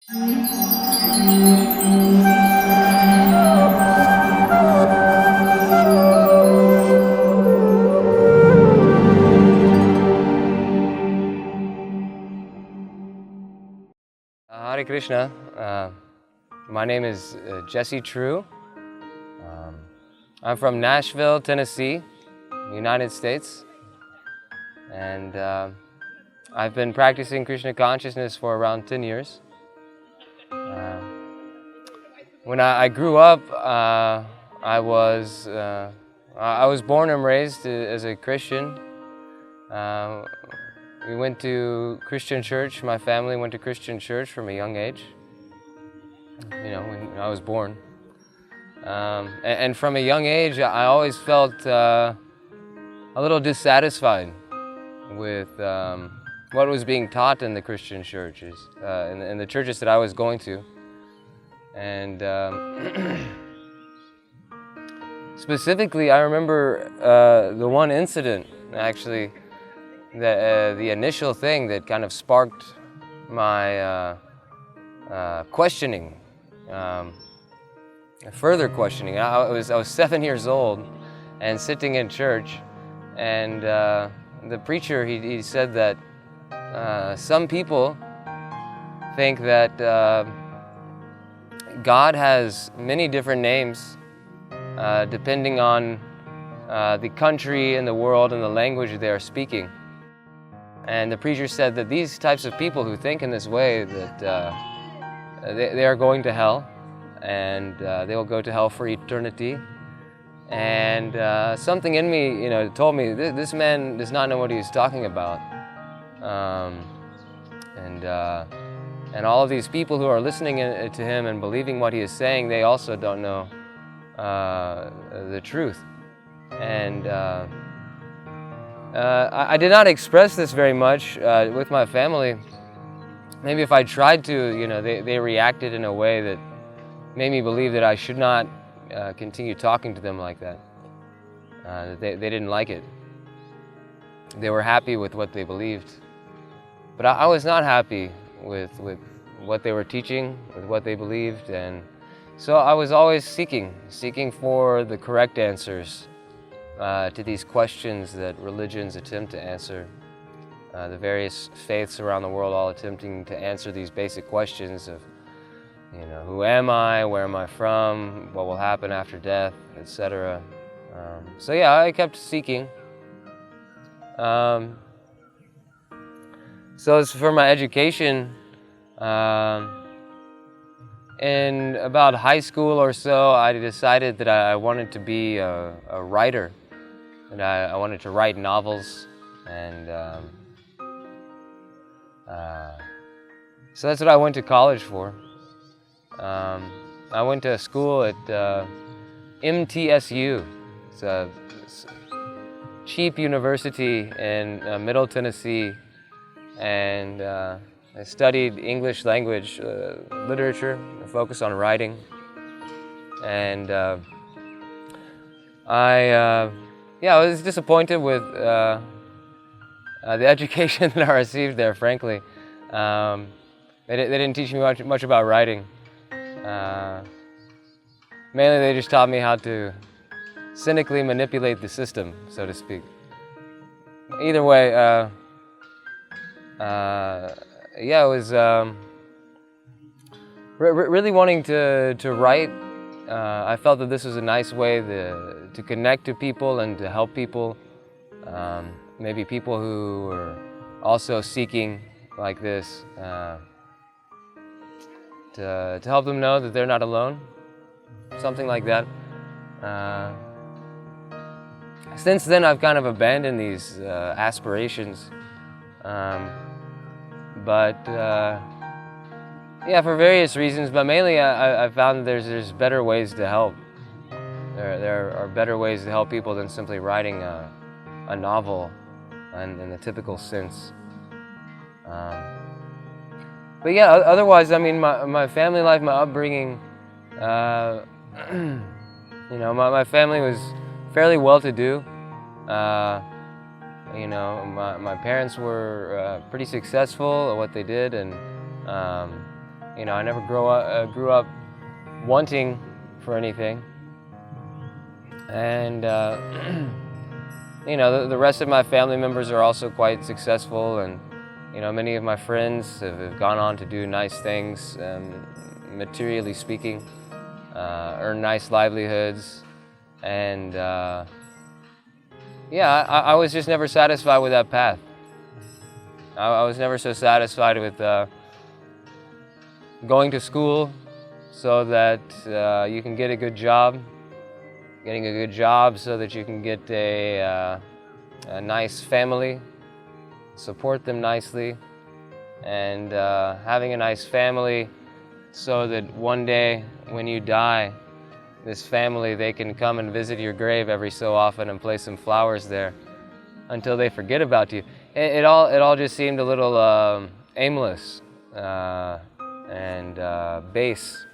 Hare Krishna. My name is Jesse Treuu. I'm from Nashville, Tennessee, United States. And I've been practicing Krishna Consciousness for around 10 years. When I grew up, I was born and raised as a Christian. We went to Christian church. My family went to Christian church from a young age, when I was born. And from a young age, I always felt a little dissatisfied with what was being taught in the Christian churches, in the churches that I was going to. And specifically, I remember the one incident, actually, the initial thing that kind of sparked my questioning, further questioning. I was 7 years old and sitting in church, and the preacher, he said that some people think that God has many different names depending on the country and the world and the language they are speaking. And the preacher said that these types of people who think in this way, that they are going to hell, and they will go to hell for eternity. And something in me, told me this man does not know what he's talking about. And all of these people who are listening to him and believing what he is saying, they also don't know the truth. And I did not express this very much with my family. Maybe if I tried to, they reacted in a way that made me believe that I should not continue talking to them like that. They didn't like it. They were happy with what they believed. But I was not happy with what they were teaching, with what they believed. And so I was always seeking for the correct answers to these questions that religions attempt to answer. The various faiths around the world all attempting to answer these basic questions of, who am I, where am I from, what will happen after death, etc. So yeah, I kept seeking. So as for my education, in about high school or so, I decided that I wanted to be a writer. And I wanted to write novels, and so that's what I went to college for. I went to a school at MTSU. It's a cheap university in Middle Tennessee, and I studied English language literature, a focus on writing, and I was disappointed with the education that I received there, frankly. They didn't teach me much about writing. Mainly they just taught me how to cynically manipulate the system, so to speak. Either way, it was really wanting to write. I felt that this was a nice way to connect to people and to help people. Maybe people who were also seeking like this, to help them know that they're not alone, something like that. Since then, I've kind of abandoned these aspirations, but for various reasons. But mainly, I found that there's better ways to help. There are better ways to help people than simply writing a novel in the typical sense. But yeah, otherwise, I mean, my family life, my upbringing, my family was fairly well-to-do. My parents were pretty successful at what they did, and I never grew up wanting for anything. And the rest of my family members are also quite successful, and many of my friends have gone on to do nice things, materially speaking, earn nice livelihoods, and I was just never satisfied with that path. I was never so satisfied with going to school so that you can get a good job, getting a good job so that you can get a nice family, support them nicely, and having a nice family so that one day when you die, this family, they can come and visit your grave every so often and place some flowers there until they forget about you. It all just seemed a little aimless and base.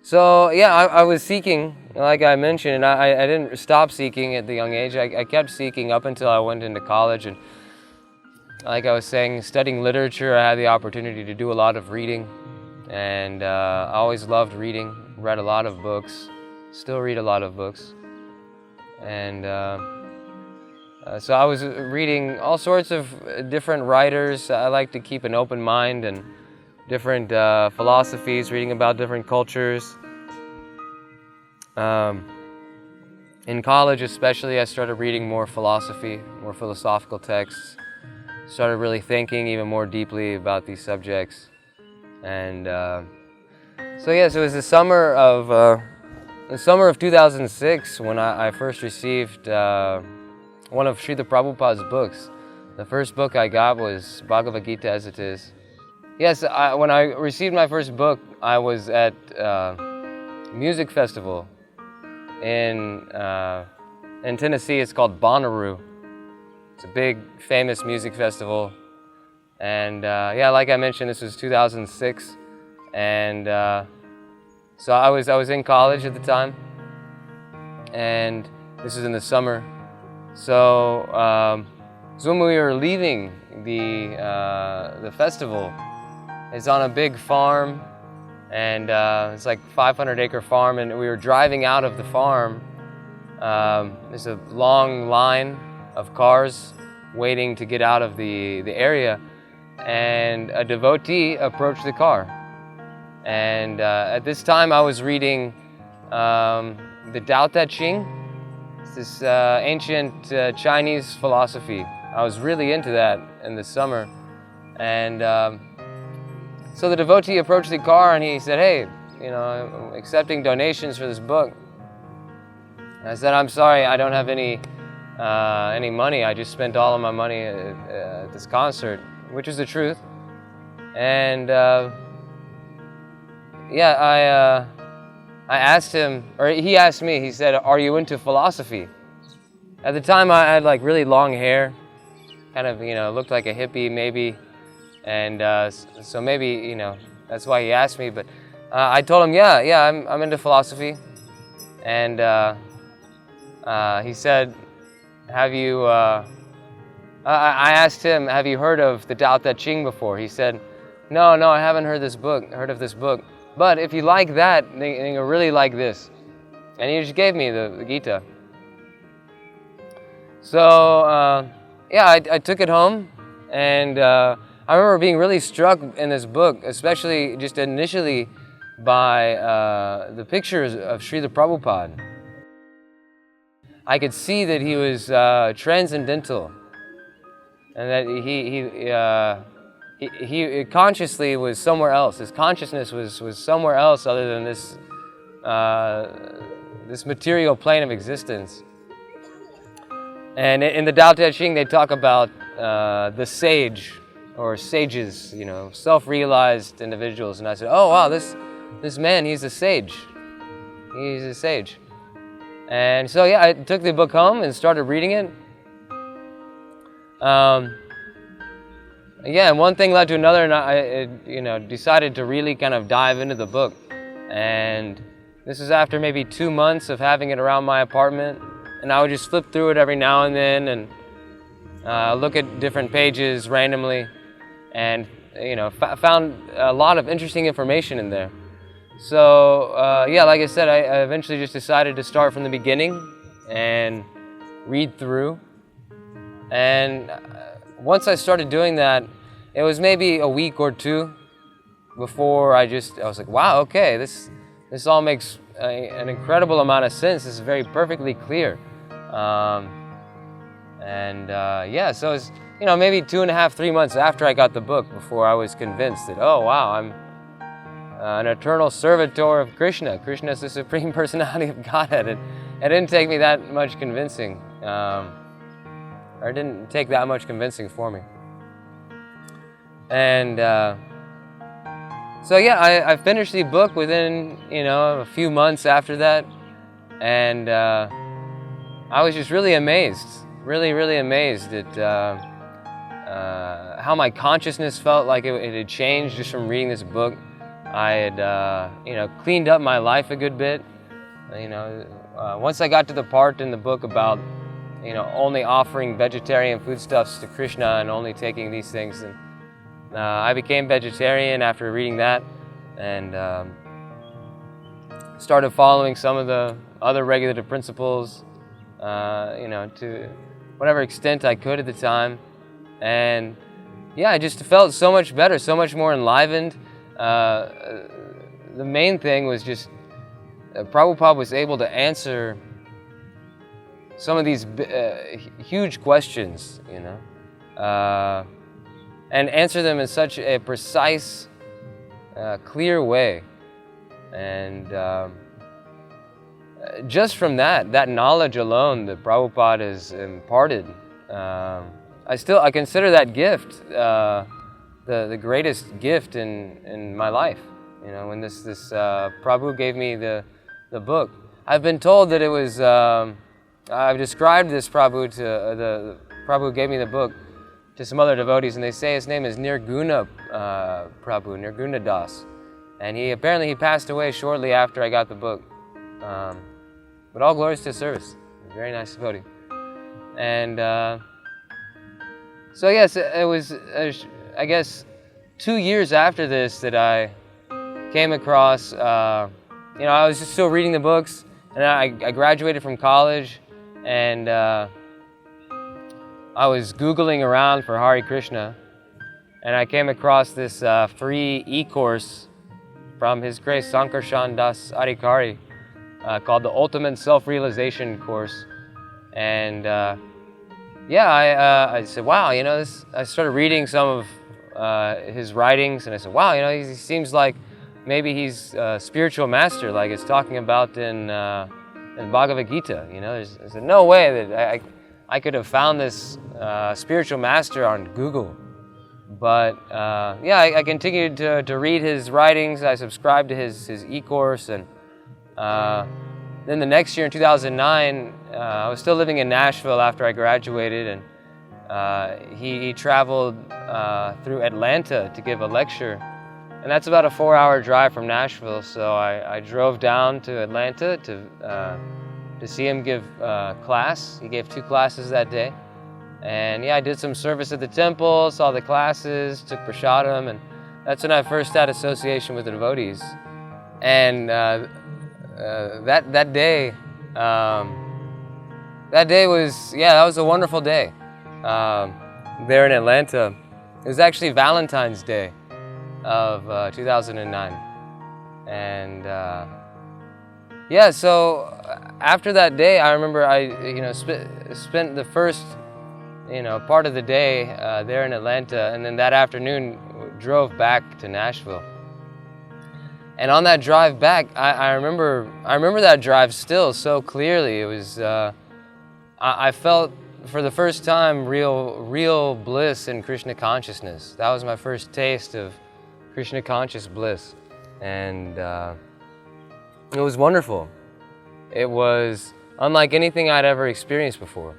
So yeah, I was seeking, like I mentioned, and I didn't stop seeking at the young age. I kept seeking up until I went into college, and like I was saying, studying literature, I had the opportunity to do a lot of reading, and I always loved reading, read a lot of books, still read a lot of books, and so I was reading all sorts of different writers. I like to keep an open mind and different philosophies, reading about different cultures. In college especially, I started reading more philosophy, more philosophical texts, started really thinking even more deeply about these subjects. And so yes, it was the summer of 2006 when I first received one of Srila Prabhupada's books. The first book I got was Bhagavad-Gita as it is. Yes, when I received my first book, I was at a music festival in Tennessee. It's called Bonnaroo. It's a big, famous music festival. And like I mentioned, this was 2006. And so I was in college at the time. And this was in the summer. So, when we were leaving the festival, it's on a big farm, and it's like 500-acre farm, and we were driving out of the farm. There's a long line of cars waiting to get out of the area, and a devotee approached the car. And at this time I was reading the Tao Te Ching. It's this ancient Chinese philosophy. I was really into that in the summer. And so the devotee approached the car and he said, "Hey, I'm accepting donations for this book." And I said, "I'm sorry, I don't have any money. I just spent all of my money at this concert," which is the truth. And I asked him, or he asked me, he said, "Are you into philosophy?" At the time I had like really long hair, kind of, looked like a hippie maybe. And so maybe, that's why he asked me. But I told him, yeah, I'm into philosophy. And he said, "Have you?" I asked him, "Have you heard of the Tao Te Ching before?" He said, No, I haven't heard of this book. But if you like that, then you'll really like this." And he just gave me the Gita. So I took it home, and I remember being really struck in this book, especially just initially by the pictures of Srila Prabhupada. I could see that he was transcendental, and that he consciously was somewhere else. His consciousness was somewhere else other than this material plane of existence. And in the Tao Te Ching, they talk about the sage, or sages, self-realized individuals. And I said, "Oh wow, this man, he's a sage. He's a sage." And so I took the book home and started reading it. And one thing led to another, and I decided to really kind of dive into the book. And this was after maybe 2 months of having it around my apartment. And I would just flip through it every now and then and look at different pages randomly and found a lot of interesting information in there. So yeah, like I said, I eventually just decided to start from the beginning and read through. And once I started doing that, it was maybe a week or two before I was like, wow, okay, this all makes an incredible amount of sense. This is very perfectly clear. Yeah, so it's maybe 2.5, 3 months after I got the book before I was convinced that, oh wow, I'm an eternal servitor of Krishna. Krishna is the Supreme Personality of Godhead. It didn't take me that much convincing, or it didn't take that much convincing for me. And so yeah, I finished the book within a few months after that, and I was just really amazed, really amazed at how my consciousness felt like it had changed just from reading this book. I had cleaned up my life a good bit. Once I got to the part in the book about only offering vegetarian foodstuffs to Krishna and only taking these things, and I became vegetarian after reading that, and started following some of the other regulative principles, to whatever extent I could at the time. And yeah, I just felt so much better, so much more enlivened. The main thing was just Prabhupada was able to answer some of these huge questions, and answer them in such a precise, clear way. And just from that knowledge alone that Prabhupada has imparted, I consider that gift the greatest gift in my life. When this Prabhu gave me the book, I've been told that it was. I've described this Prabhu to the Prabhu who gave me the book to some other devotees, and they say his name is Nirguna Prabhu, Nirguna Das, and he passed away shortly after I got the book. But all glories to his service. Very nice devotee. And so yes, it was I guess 2 years after this that I came across. I was just still reading the books, and I graduated from college, and I was Googling around for Hare Krishna, and I came across this free e-course from His Grace Sankarshan Das Adhikari called the Ultimate Self-Realization Course. And I said, wow, I started reading some of his writings, and I said, wow, he seems like maybe he's a spiritual master, like it's talking about in Bhagavad-Gita. There's no way that I could have found this spiritual master on Google. But I continued to read his writings. I subscribed to his e-course, and then the next year in 2009, I was still living in Nashville after I graduated, and he traveled through Atlanta to give a lecture. And that's about a 4-hour drive from Nashville, so I drove down to Atlanta to see him give class. He gave 2 classes that day. And I did some service at the temple, saw the classes, took prasadam, and that's when I first had association with the devotees. And that day was a wonderful day there in Atlanta. It was actually Valentine's Day of 2009. And so after that day, I remember I spent the first part of the day there in Atlanta, and then that afternoon drove back to Nashville. And on that drive back, I remember that drive still so clearly. It was I felt for the first time real bliss in Krishna consciousness. That was my first taste of Krishna conscious bliss, and it was wonderful. It was unlike anything I'd ever experienced before.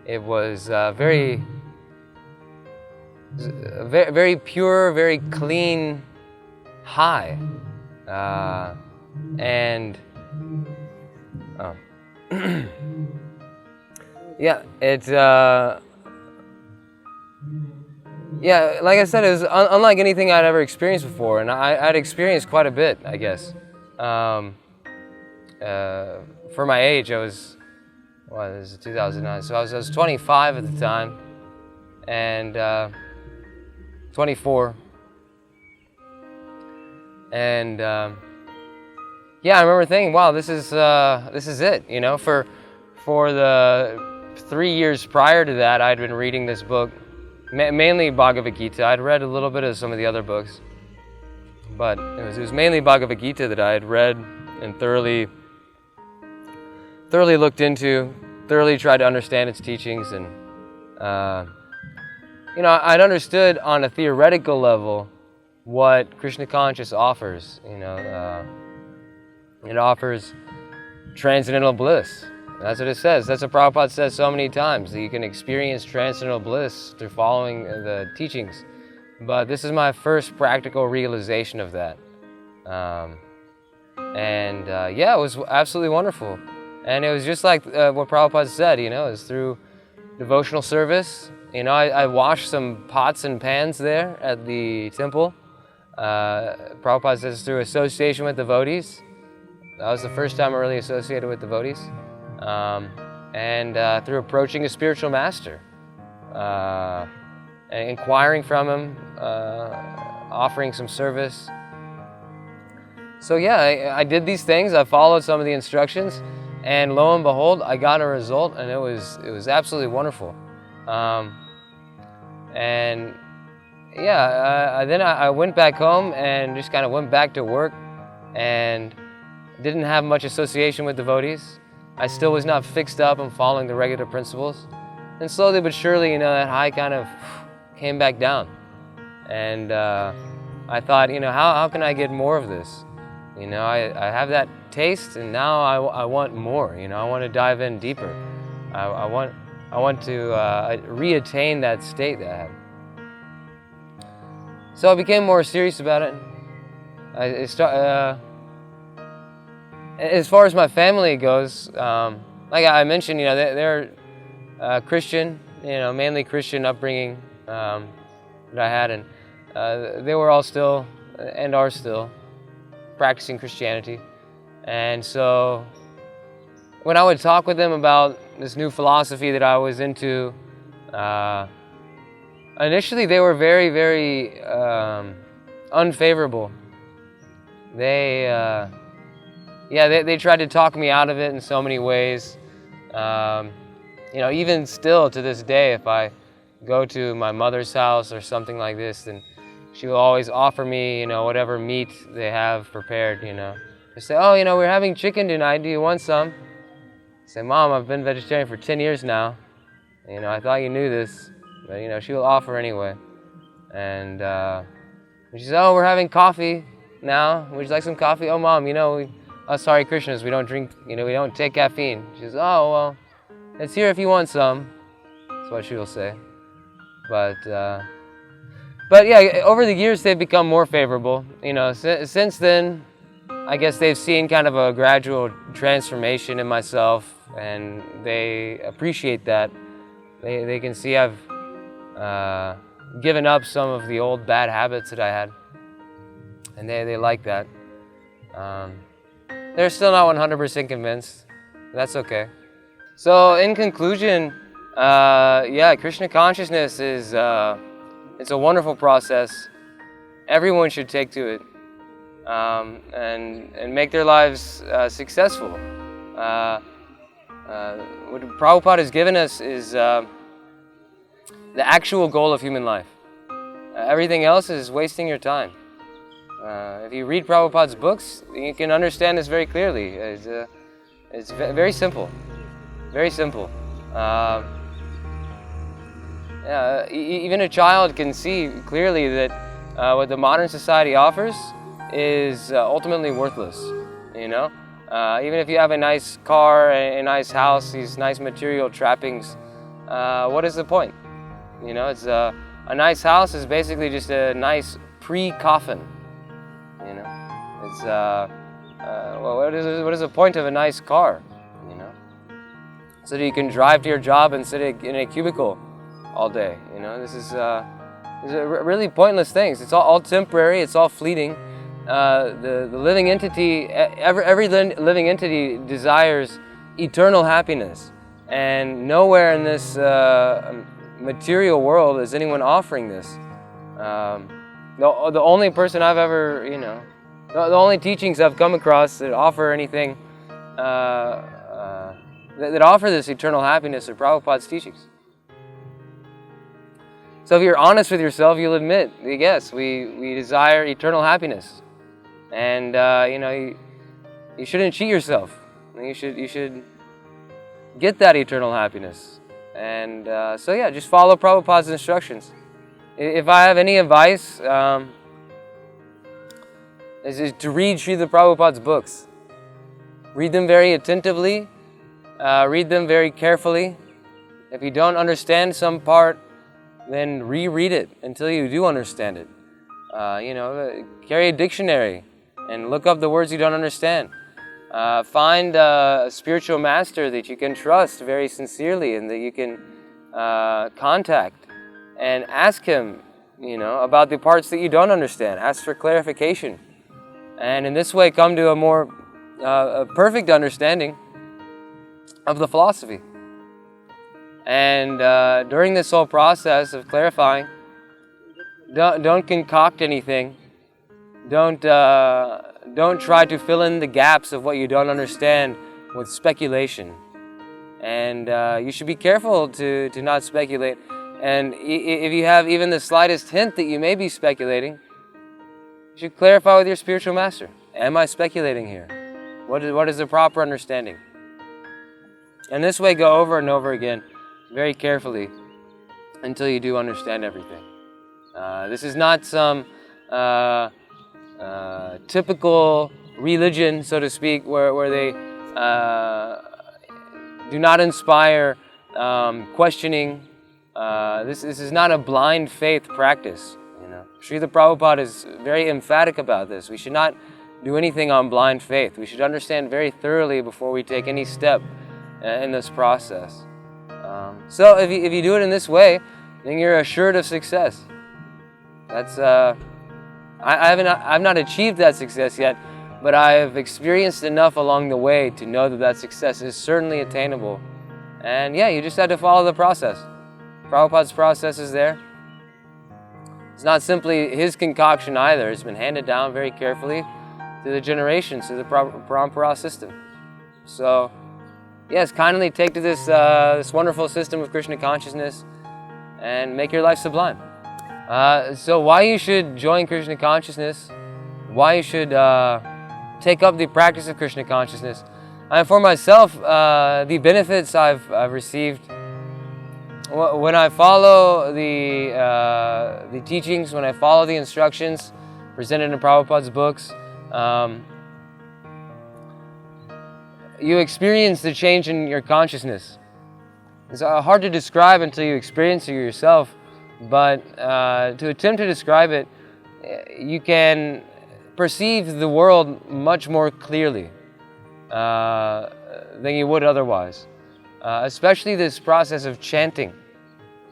It was very pure, very clean high, and yeah, like I said, it was unlike anything I'd ever experienced before, and I'd experienced quite a bit, I guess. For my age, I was, this is 2009, so I was 25 at the time, and 24, and yeah, I remember thinking, wow, this is it, you know. For the 3 years prior to that, I'd been reading this book, mainly Bhagavad-Gita. I'd read a little bit of some of the other books, but it was mainly Bhagavad-Gita that I had read and thoroughly looked into, thoroughly tried to understand its teachings, and you know, I'd understood on a theoretical level what Krishna Consciousness offers. You know, it offers transcendental bliss. That's what it says. That's what Prabhupada says so many times, that you can experience transcendental bliss through following the teachings. But this is my first practical realization of that. Yeah, it was absolutely wonderful. And it was just like what Prabhupada said, you know, it was through devotional service. You know, I washed some pots and pans there at the temple. Prabhupada says through association with devotees. That was the first time I really associated with devotees. Through approaching a spiritual master, and inquiring from him, offering some service. So yeah, I did these things. I followed some of the instructions, and lo and behold, I got a result, and it was absolutely wonderful. Then I went back home and just kind of went back to work, and didn't have much association with devotees. I still was not fixed up on following the regular principles. And slowly but surely, you know, that high kind of came back down. And I thought, you know, how can I get more of this? You know, I have that taste, and now I want more. You know, I want to dive in deeper. I want to re-attain that state that I had. So I became more serious about it. As far as my family goes, like I mentioned, you know, they're Christian, you know, mainly Christian upbringing that I had, and they were all still, and are still, practicing Christianity. And so when I would talk with them about this new philosophy that I was into, initially they were very, very unfavorable. They tried to talk me out of it in so many ways. You know, even still to this day, if I go to my mother's house or something like this, then she will always offer me, you know, whatever meat they have prepared, you know. They say, oh, you know, we're having chicken tonight, do you want some? I say, Mom, I've been vegetarian for 10 years now. You know, I thought you knew this. But, you know, she will offer anyway. And she says, oh, we're having coffee now. Would you like some coffee? Oh, Mom, you know, us Hare Krishnas, we don't drink, you know, we don't take caffeine. She says, oh, well, it's here if you want some. That's what she will say. But yeah, over the years, they've become more favorable. You know, since then, I guess they've seen kind of a gradual transformation in myself, and they appreciate that. They can see I've given up some of the old bad habits that I had, and they like that. They're still not 100% convinced. That's okay. So in conclusion, yeah, Krishna Consciousness is it's a wonderful process. Everyone should take to it, and make their lives successful. What Prabhupada has given us is the actual goal of human life. Everything else is wasting your time. If you read Prabhupada's books, you can understand this very clearly. It's very simple. Very simple. Even a child can see clearly that what the modern society offers is ultimately worthless. You know, even if you have a nice car, a nice house, these nice material trappings, what is the point? You know, it's a nice house is basically just a nice pre-coffin. You know, it's well, what is the point of a nice car? You know, so that you can drive to your job and sit in a cubicle all day. You know, this is These are really pointless things. It's all temporary. It's all fleeting. The living entity, every living entity desires eternal happiness, and nowhere in this material world is anyone offering this. The only person I've ever, the only teachings I've come across that offer anything that offer this eternal happiness are Prabhupada's teachings. So if you're honest with yourself, you'll admit, yes, we desire eternal happiness, and you shouldn't cheat yourself. You should get that eternal happiness, and just follow Prabhupada's instructions. If I have any advice, is to read Srila Prabhupada's books. Read them very attentively. Read them very carefully. If you don't understand some part, then reread it until you do understand it. Carry a dictionary and look up the words you don't understand. Find a spiritual master that you can trust very sincerely and that you can contact and ask him, about the parts that you don't understand. Ask for clarification. And in this way, come to a more perfect understanding of the philosophy. And during this whole process of clarifying, don't concoct anything. Don't try to fill in the gaps of what you don't understand with speculation. And you should be careful to not speculate. And if you have even the slightest hint that you may be speculating, you should clarify with your spiritual master. Am I speculating here? What is the proper understanding? And this way, go over and over again, very carefully, until you do understand everything. This is not some typical religion, so to speak, where they do not inspire questioning. This is not a blind faith practice. Srila Prabhupada is very emphatic about this. We should not do anything on blind faith. We should understand very thoroughly before we take any step in this process. So if you do it in this way, then you're assured of success. That's I've not achieved that success yet, but I have experienced enough along the way to know that success is certainly attainable. And you just have to follow the process. Prabhupada's process is there. It's not simply his concoction either. It's been handed down very carefully through the generations, through the Parampara system. So, yes, kindly take to this wonderful system of Krishna consciousness and make your life sublime. So why you should join Krishna consciousness, why you should take up the practice of Krishna consciousness. For myself, the benefits I've received when I follow the teachings, when I follow the instructions presented in Prabhupada's books, you experience the change in your consciousness. It's hard to describe until you experience it yourself, but to attempt to describe it, you can perceive the world much more clearly than you would otherwise. Especially this process of chanting,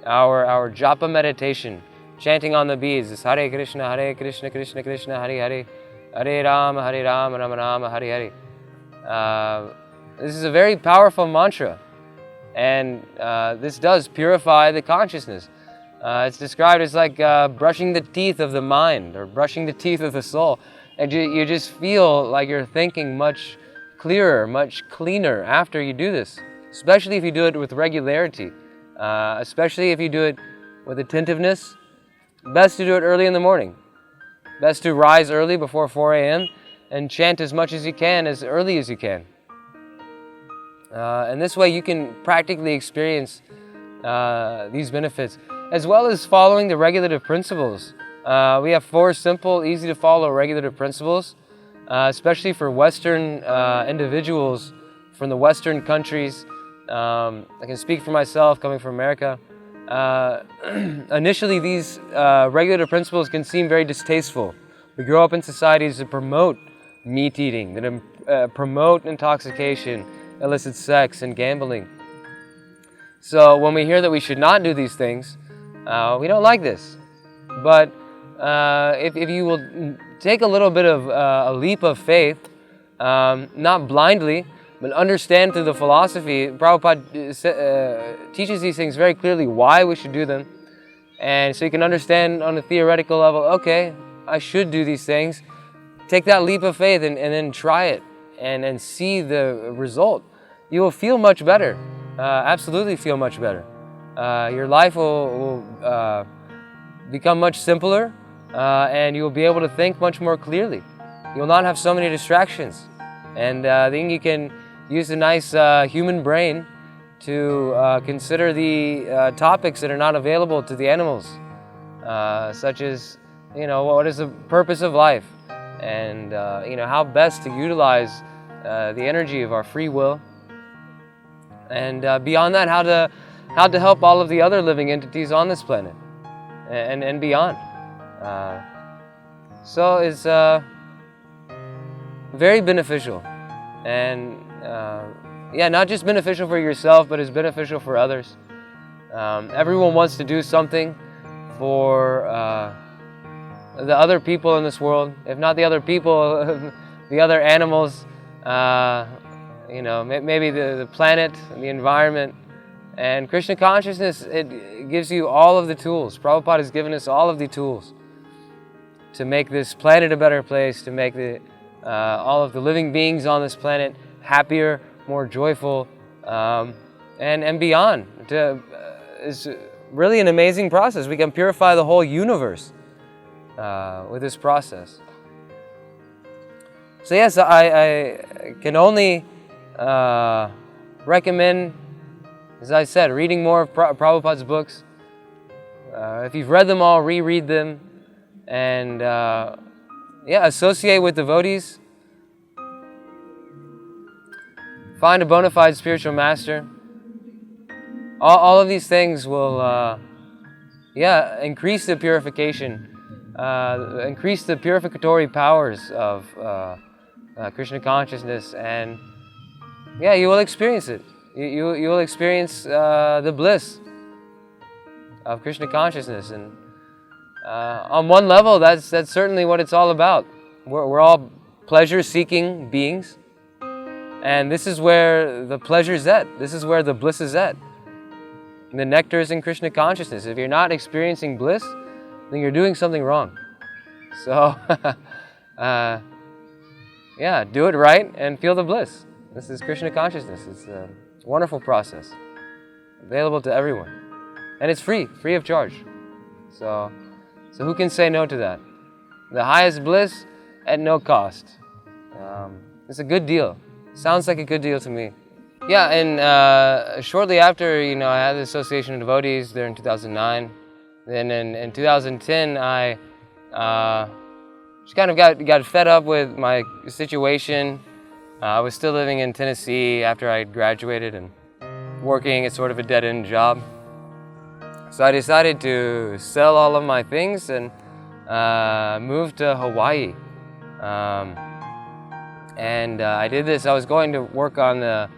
our japa meditation, chanting on the beads, this Hare Krishna, Krishna Krishna, Hare Hare, Hare Rama, Rama Rama, Hare Hare. This is a very powerful mantra, and this does purify the consciousness. It's described as like brushing the teeth of the mind or brushing the teeth of the soul, and you just feel like you're thinking much clearer, much cleaner after you do this. Especially if you do it with regularity, especially if you do it with attentiveness. Best to do it early in the morning. Best to rise early before 4 a.m. and chant as much as you can, as early as you can. And this way you can practically experience these benefits, as well as following the regulative principles. We have 4 simple, easy to follow regulative principles, especially for Western individuals from the Western countries. I can speak for myself, coming from America. Initially, these regulative principles can seem very distasteful. We grow up in societies that promote meat eating, that promote intoxication, illicit sex, and gambling. So when we hear that we should not do these things, we don't like this. But if you will take a little bit of a leap of faith, not blindly, but understand through the philosophy, Prabhupada teaches these things very clearly, why we should do them. And so you can understand on a theoretical level, okay, I should do these things. Take that leap of faith and then try it and see the result. You will feel much better, absolutely feel much better. Your life will become much simpler, and you'll be able to think much more clearly. You'll not have so many distractions. And then you can use a nice human brain to consider the topics that are not available to the animals, such as, what is the purpose of life, and how best to utilize the energy of our free will, and beyond that, how to help all of the other living entities on this planet, and beyond. So it's very beneficial, and not just beneficial for yourself, but it's beneficial for others. Everyone wants to do something for the other people in this world. If not the other people, the other animals, maybe the planet, the environment. And Krishna Consciousness, it gives you all of the tools. Prabhupada has given us all of the tools to make this planet a better place, to make all of the living beings on this planet happier, more joyful, and beyond. It's really an amazing process. We can purify the whole universe with this process. So yes, I can only recommend, as I said, reading more of Prabhupada's books. If you've read them all, reread them, and associate with devotees. Find a bona fide spiritual master. All of these things will, increase the purification, increase the purificatory powers of Krishna Consciousness, and you will experience it. You will experience the bliss of Krishna Consciousness, and on one level, that's certainly what it's all about. We're all pleasure-seeking beings, and this is where the pleasure's at. This is where the bliss is at. The nectar is in Krishna Consciousness. If you're not experiencing bliss, then you're doing something wrong. So, do it right and feel the bliss. This is Krishna Consciousness. It's a wonderful process, available to everyone, and it's free of charge. So who can say no to that? The highest bliss at no cost. It's a good deal. Sounds like a good deal to me. Yeah, and shortly after, I had the Association of Devotees there in 2009. Then in 2010, I just kind of got fed up with my situation. I was still living in Tennessee after I graduated and working at sort of a dead-end job. So I decided to sell all of my things and move to Hawaii. I did this. I was going to work on the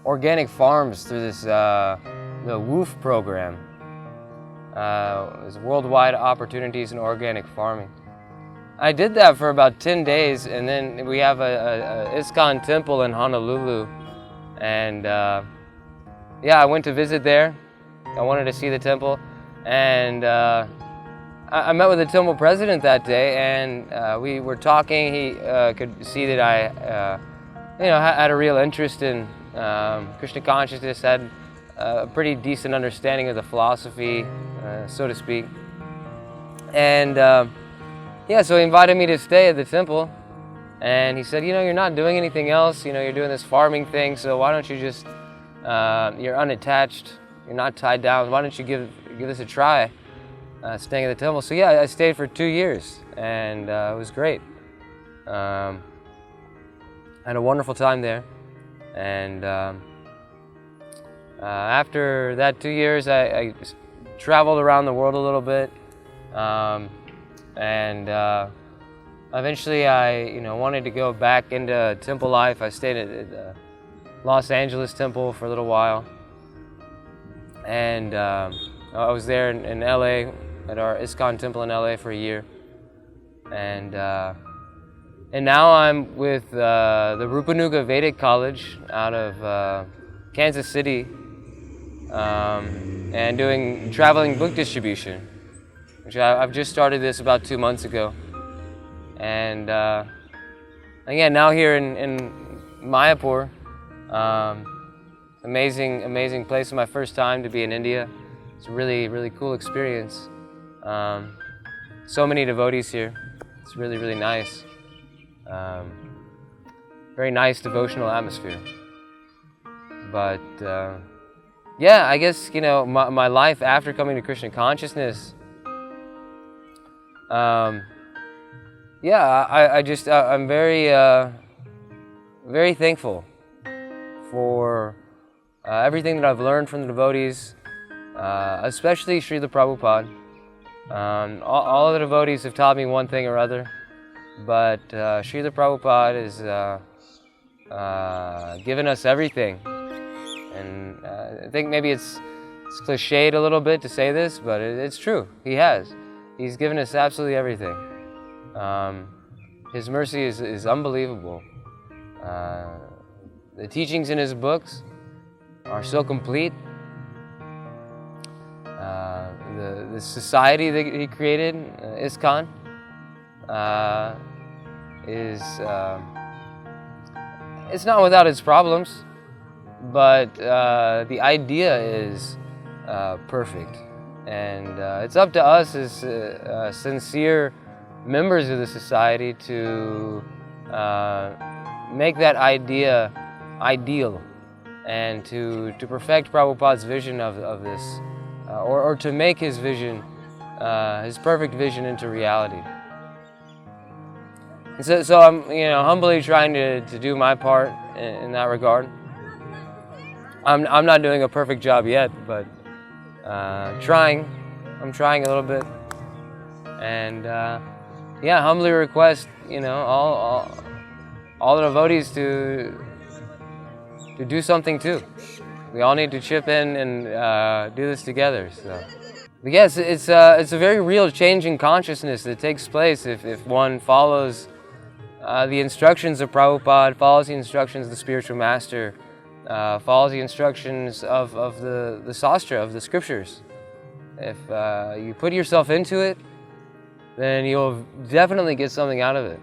organic farms through this the WOOF program. It's Worldwide Opportunities in Organic Farming. I did that for about 10 days, and then we have a ISKCON temple in Honolulu, and I went to visit there. I wanted to see the temple, and I met with the temple president that day, and we were talking. He could see that I had a real interest in Krishna Consciousness, had a pretty decent understanding of the philosophy, so to speak. And so he invited me to stay at the temple, and he said, you're not doing anything else, you're doing this farming thing, so why don't you just, you're unattached, you're not tied down, why don't you give this a try, staying at the temple. So I stayed for 2 years, and it was great. I had a wonderful time there, and after that 2 years, I traveled around the world a little bit, and eventually I wanted to go back into temple life. I stayed at the Los Angeles temple for a little while, and I was there in LA at our ISKCON temple in LA for a year. And now I'm with the Rupanuga Vedic College out of Kansas City, and doing traveling book distribution, which I've just started this about 2 months ago. And again, now here in Mayapur, amazing place. It's my first time to be in India. It's a really cool experience. So many devotees here. It's really nice. Very nice devotional atmosphere. But yeah, I guess, you know, my life after coming to Krishna Consciousness, yeah, I'm very thankful for everything that I've learned from the devotees, especially Srila Prabhupada. All of the devotees have taught me one thing or other, but Srila Prabhupada has given us everything. And I think maybe it's cliched a little bit to say this, but it's true. He has. He's given us absolutely everything. His mercy is unbelievable. The teachings in his books are so complete. The society that he created, ISKCON, it's not without its problems, but the idea is perfect. And it's up to us as sincere members of the society to make that idea ideal and to perfect Prabhupada's vision of this, or to make his vision, his perfect vision, into reality. And so I'm, humbly trying to do my part in that regard. I'm not doing a perfect job yet, but I'm trying a little bit. And yeah, humbly request, all the devotees to do something too. We all need to chip in and do this together. So, but yes, it's a very real change in consciousness that takes place if one follows the instructions of Prabhupada, follows the instructions of the spiritual master, follows the instructions of the Sastra, of the scriptures. If you put yourself into it, then you'll definitely get something out of it.